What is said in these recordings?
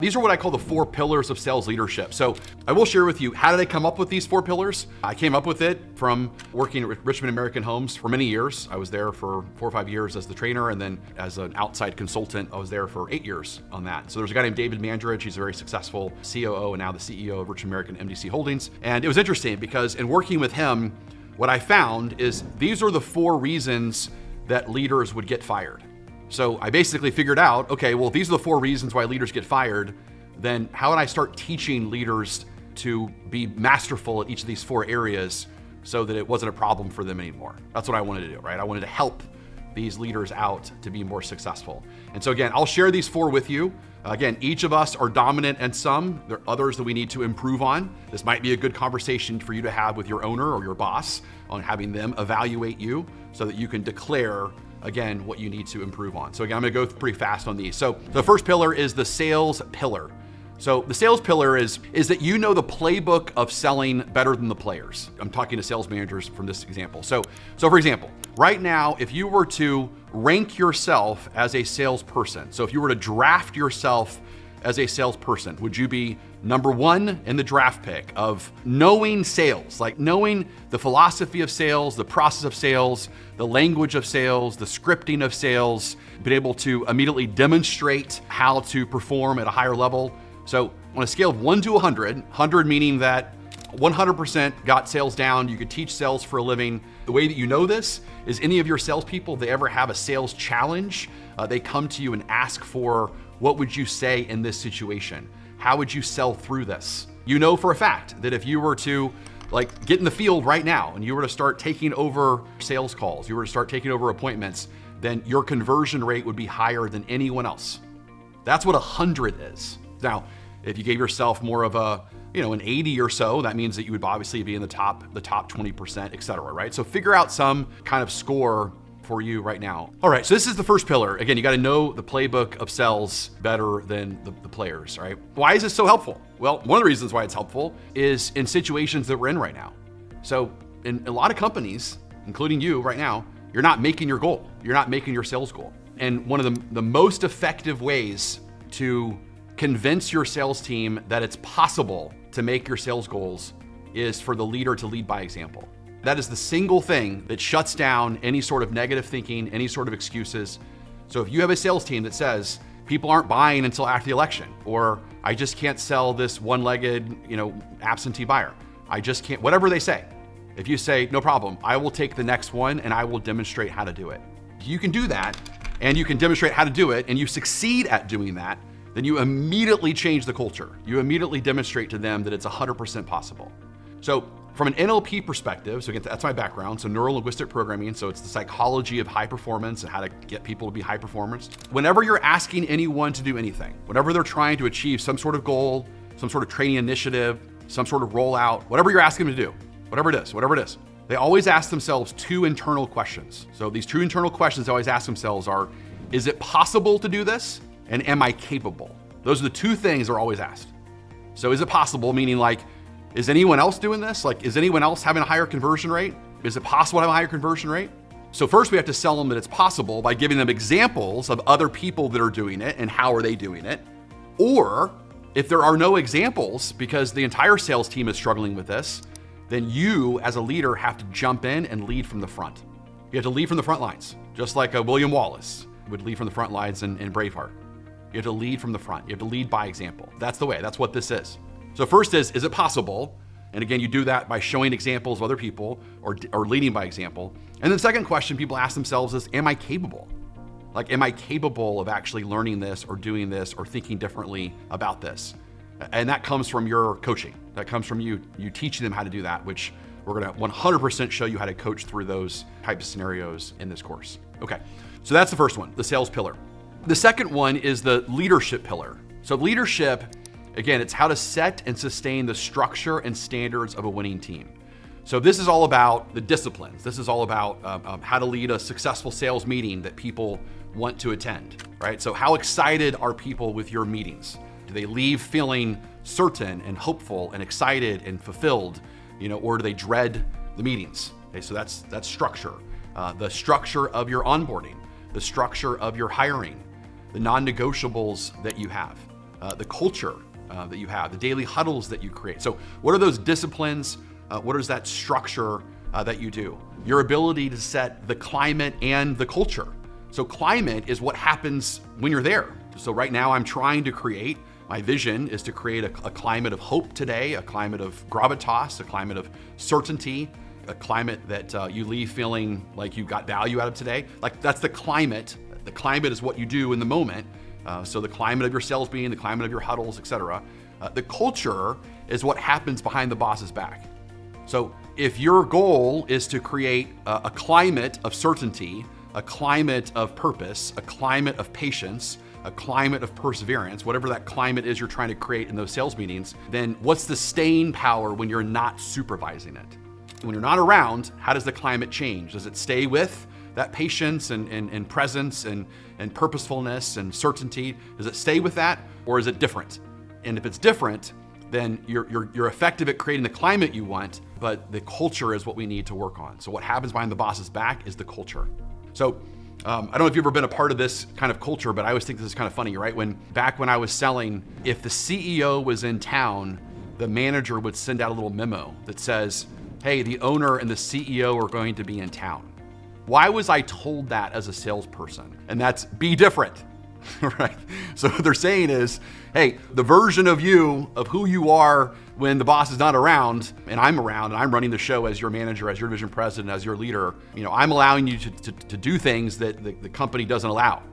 These are what I call the 4 pillars of sales leadership. So I will share with you, how did I come up with these 4 pillars? I came up with it from working at Richmond American Homes for many years. I was there for 4 or 5 years as the trainer, and then as an outside consultant, I was there for 8 years on that. So there's a guy named David Mandridge. He's a very successful COO and now the CEO of Richmond American MDC Holdings. And it was interesting because in working with him, what I found is these are the 4 reasons that leaders would get fired. So I basically figured out, okay, well, if these are the 4 reasons why leaders get fired, then how would I start teaching leaders to be masterful at each of these 4 areas so that it wasn't a problem for them anymore? That's what I wanted to do, right? I wanted to help these leaders out to be more successful. And so again, I'll share these 4 with you. Again, each of us are dominant in some. There are others that we need to improve on. This might be a good conversation for you to have with your owner or your boss on having them evaluate you so that you can declare again, what you need to improve on. So again, I'm gonna go pretty fast on these. So the first pillar is the sales pillar. So the sales pillar is that you know the playbook of selling better than the players. I'm talking to sales managers from this example. So for example, right now, if you were to rank yourself as a salesperson, so if you were to draft yourself as a salesperson, would you be number 1 in the draft pick of knowing sales, like knowing the philosophy of sales, the process of sales, the language of sales, the scripting of sales, being able to immediately demonstrate how to perform at a higher level? So on a scale of 1 to 100, 100 meaning that 100% got sales down, you could teach sales for a living. The way that you know this is any of your salespeople, if they ever have a sales challenge, they come to you and ask for, what would you say in this situation? How would you sell through this? You know for a fact that if you were to get in the field right now and you were to start taking over sales calls, you were to start taking over appointments, then your conversion rate would be higher than anyone else. That's what 100 is. Now, if you gave yourself more of an 80 or so, that means that you would obviously be in the top 20%, et cetera, right? So figure out some kind of score for you right now. All right, so this is the first pillar. Again, you got to know the playbook of sales better than the players, right? Why is this so helpful? Well, one of the reasons why it's helpful is in situations that we're in right now. So in a lot of companies, including you right now, you're not making your goal. You're not making your sales goal. And one of the most effective ways to convince your sales team that it's possible to make your sales goals is for the leader to lead by example. That is the single thing that shuts down any sort of negative thinking, any sort of excuses. So if you have a sales team that says, people aren't buying until after the election, or I just can't sell this one-legged, absentee buyer. I just can't, whatever they say. If you say, no problem, I will take the next one and I will demonstrate how to do it. If you can do that and you can demonstrate how to do it and you succeed at doing that, then you immediately change the culture. You immediately demonstrate to them that it's 100% possible. So from an NLP perspective, so again, that's my background, so neuro-linguistic programming, so it's the psychology of high performance and how to get people to be high performers. Whenever you're asking anyone to do anything, whenever they're trying to achieve some sort of goal, some sort of training initiative, some sort of rollout, whatever you're asking them to do, whatever it is, they always ask themselves 2 internal questions. So these 2 internal questions they always ask themselves are, is it possible to do this? And am I capable? Those are the 2 things they're always asked. So is it possible, meaning is anyone else doing this? Is anyone else having a higher conversion rate? Is it possible to have a higher conversion rate? So first we have to sell them that it's possible by giving them examples of other people that are doing it and how are they doing it. Or if there are no examples because the entire sales team is struggling with this, then you as a leader have to jump in and lead from the front. You have to lead from the front lines, just like William Wallace would lead from the front lines in Braveheart. You have to lead from the front. You have to lead by example. That's the way, that's what this is. So first is it possible? And again, you do that by showing examples of other people or leading by example. And the second question people ask themselves is, am I capable? Am I capable of actually learning this or doing this or thinking differently about this? And that comes from your coaching. That comes from you teaching them how to do that, which we're gonna 100% show you how to coach through those types of scenarios in this course. Okay, so that's the first one, the sales pillar. The second one is the leadership pillar. So leadership, again, it's how to set and sustain the structure and standards of a winning team. So this is all about the disciplines. This is all about how to lead a successful sales meeting that people want to attend, right? So how excited are people with your meetings? Do they leave feeling certain and hopeful and excited and fulfilled, or do they dread the meetings? Okay, so that's structure. The structure of your onboarding, the structure of your hiring, the non-negotiables that you have. the culture that you have, the daily huddles that you create. So what are those disciplines? What is that structure that you do? Your ability to set the climate and the culture. So climate is what happens when you're there. So right now I'm trying to create, my vision is to create a climate of hope today, a climate of gravitas, a climate of certainty, a climate that you leave feeling like you got value out of today. Like that's the climate. The climate is what you do in the moment. So the climate of your sales meeting, the climate of your huddles, etc. The culture is what happens behind the boss's back. So if your goal is to create a climate of certainty, a climate of purpose, a climate of patience, a climate of perseverance, whatever that climate is you're trying to create in those sales meetings, then what's the staying power when you're not supervising it? When you're not around, how does the climate change? Does it stay with that patience and presence and purposefulness and certainty? Does it stay with that, or is it different? And if it's different, then you're effective at creating the climate you want, but the culture is what we need to work on. So what happens behind the boss's back is the culture. So I don't know if you've ever been a part of this kind of culture, but I always think this is kind of funny, right? Back when I was selling, if the CEO was in town, the manager would send out a little memo that says, hey, the owner and the CEO are going to be in town. Why was I told that as a salesperson? And that's be different, right? So what they're saying is, hey, the version of you, of who you are when the boss is not around and I'm around and I'm running the show as your manager, as your division president, as your leader, I'm allowing you to do things that the company doesn't allow.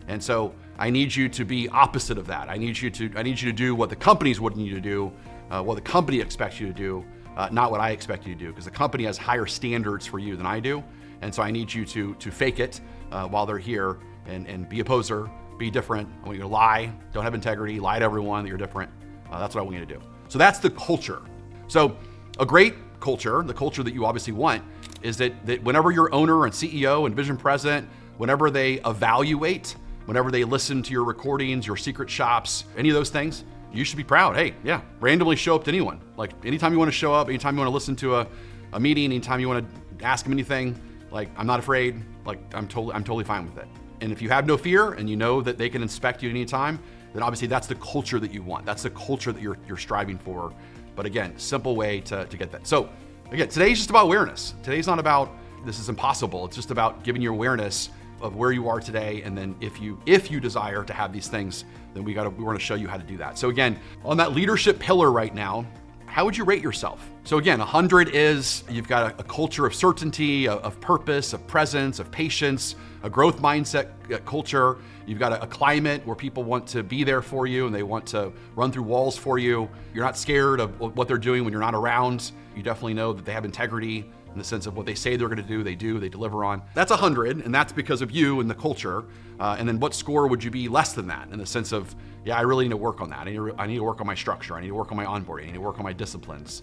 And so I need you to be opposite of that. I need you to do what the company's wanting you to do, what the company expects you to do, not what I expect you to do, because the company has higher standards for you than I do. And so I need you to fake it while they're here and be a poser, be different. I want you to lie, don't have integrity, lie to everyone that you're different. That's what I want you to do. So that's the culture. So a great culture, the culture that you obviously want, is that whenever your owner and CEO and division president, whenever they evaluate, whenever they listen to your recordings, your secret shops, any of those things, you should be proud. Hey, yeah, randomly show up to anyone. Like anytime you want to show up, anytime you want to listen to a meeting, anytime you want to ask them anything, like I'm not afraid, like I'm totally fine with it. And if you have no fear and you know that they can inspect you at any time, then obviously that's the culture that you want. That's the culture that you're striving for. But again, simple way to get that. So again, today's just about awareness. Today's not about this is impossible. It's just about giving you awareness of where you are today. And then if you desire to have these things, then we want to show you how to do that. So again, on that leadership pillar right now, how would you rate yourself? So again, 100 is you've got a culture of certainty, of purpose, of presence, of patience, a growth mindset culture. You've got a climate where people want to be there for you and they want to run through walls for you. You're not scared of what they're doing when you're not around. You definitely know that they have integrity in the sense of what they say they're going to do, they deliver on. That's 100, and that's because of you and the culture. And then what score would you be less than that in the sense of, yeah, I really need to work on that. I need to work on my structure. I need to work on my onboarding. I need to work on my disciplines.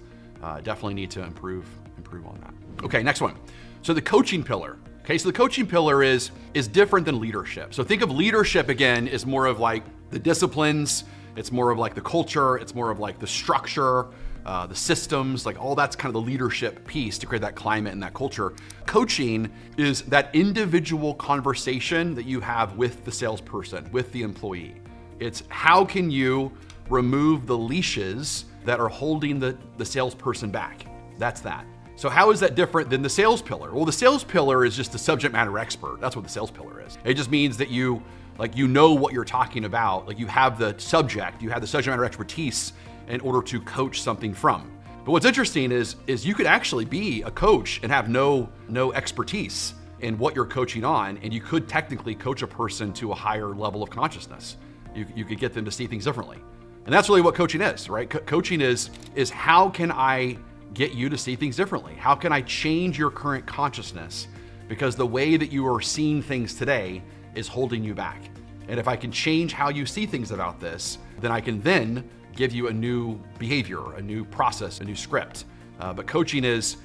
Definitely need to improve on that. Okay, next one. So the coaching pillar. Okay, so the coaching pillar is different than leadership. So think of leadership again as more of like the disciplines. It's more of like the culture. It's more of like the structure, the systems, like all that's kind of the leadership piece to create that climate and that culture. Coaching is that individual conversation that you have with the salesperson, with the employee. It's how can you remove the leashes that are holding the salesperson back? That's that. So how is that different than the sales pillar? Well, the sales pillar is just the subject matter expert. That's what the sales pillar is. It just means that you know what you're talking about. Like you have the subject matter expertise in order to coach something from. But what's interesting is you could actually be a coach and have no expertise in what you're coaching on, and you could technically coach a person to a higher level of consciousness. You could get them to see things differently. And that's really what coaching is, right? Coaching is how can I get you to see things differently? How can I change your current consciousness? Because the way that you are seeing things today is holding you back. And if I can change how you see things about this, then I can then give you a new behavior, a new process, a new script. But coaching is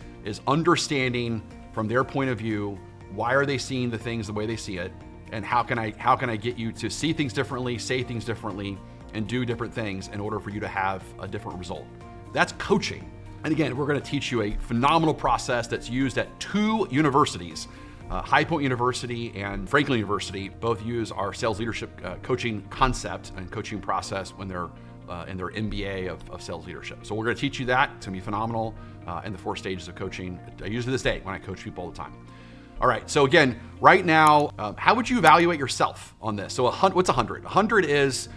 understanding from their point of view, why are they seeing the things the way they see it? And how can I get you to see things differently, say things differently, and do different things in order for you to have a different result? That's coaching. And again, we're going to teach you a phenomenal process that's used at 2 universities High Point University and Franklin University both use our sales leadership coaching concept and coaching process when they're in their MBA of sales leadership. So we're going to teach you that. It's going to be phenomenal. And the 4 stages of coaching. I use it to this day when I coach people all the time. All right, so again, right now, how would you evaluate yourself on this? So what's 100? 100 is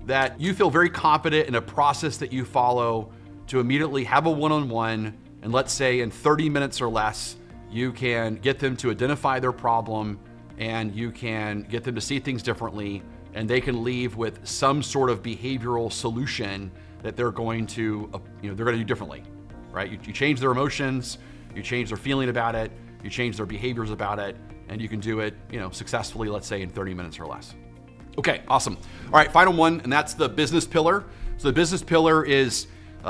that you feel very confident in a process that you follow to immediately have a one-on-one, and let's say in 30 minutes or less, you can get them to identify their problem and you can get them to see things differently, and they can leave with some sort of behavioral solution that they're going to, they're going to do differently. Right? You change their emotions, you change their feeling about it, you change their behaviors about it, and you can do it, successfully, let's say in 30 minutes or less. Okay, awesome. All right, final one, and that's the business pillar. So the business pillar is,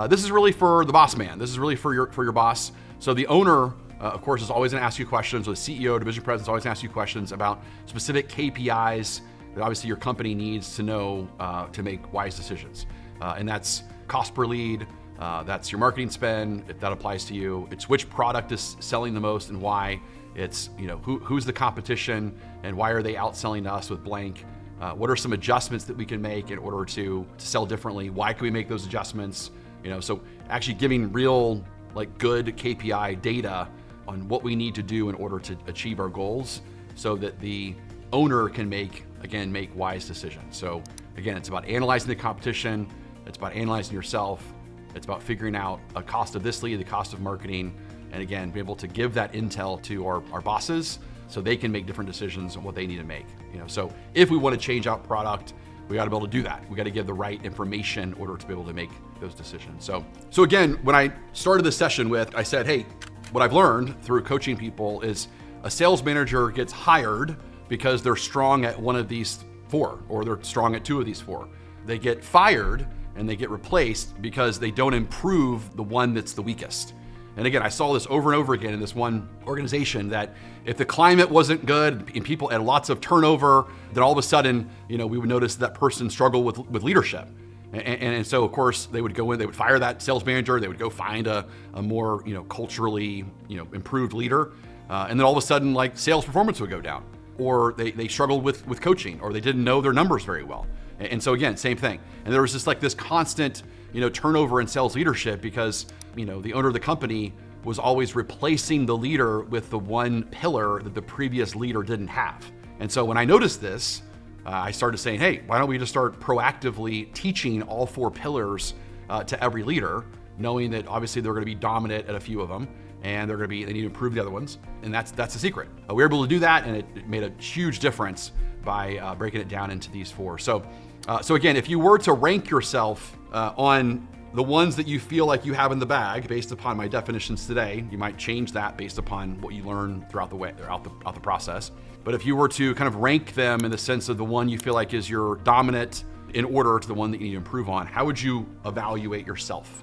this is really for the boss man. This is really for your boss. So the owner, of course, is always gonna ask you questions, or the CEO, division president is always gonna ask you questions about specific KPIs that obviously your company needs to know to make wise decisions. And that's cost per lead, that's your marketing spend, if that applies to you. It's which product is selling the most and why. It's who's the competition and why are they outselling us with blank. What are some adjustments that we can make in order to sell differently? Why can we make those adjustments? So actually giving real good KPI data on what we need to do in order to achieve our goals so that the owner can make wise decisions. So again, it's about analyzing the competition. It's about analyzing yourself. It's about figuring out a cost of this lead, the cost of marketing, and again, be able to give that intel to our bosses so they can make different decisions on what they need to make. So if we want to change out product, we got to be able to do that. We got to give the right information in order to be able to make those decisions. So again, when I started this session I said, hey, what I've learned through coaching people is a sales manager gets hired because they're strong at one of these 4, or they're strong at 2 of these 4. They get fired and they get replaced because they don't improve the one that's the weakest. And again, I saw this over and over again in this one organization, that if the climate wasn't good and people had lots of turnover, then all of a sudden, we would notice that person struggled with leadership. And so of course they would go in, they would fire that sales manager, they would go find a more, culturally, improved leader. And then all of a sudden, sales performance would go down, or they struggled with coaching, or they didn't know their numbers very well. And so again, same thing. And there was just this constant, turnover in sales leadership because, the owner of the company was always replacing the leader with the one pillar that the previous leader didn't have. And so when I noticed this, I started saying, hey, why don't we just start proactively teaching all 4 pillars to every leader, knowing that obviously they're going to be dominant at a few of them, and they need to improve the other ones. And that's the secret. We were able to do that, and it made a huge difference by breaking it down into these 4. So again, if you were to rank yourself on the ones that you feel like you have in the bag based upon my definitions today, you might change that based upon what you learn throughout the process. But if you were to kind of rank them in the sense of the one you feel like is your dominant in order to the one that you need to improve on, how would you evaluate yourself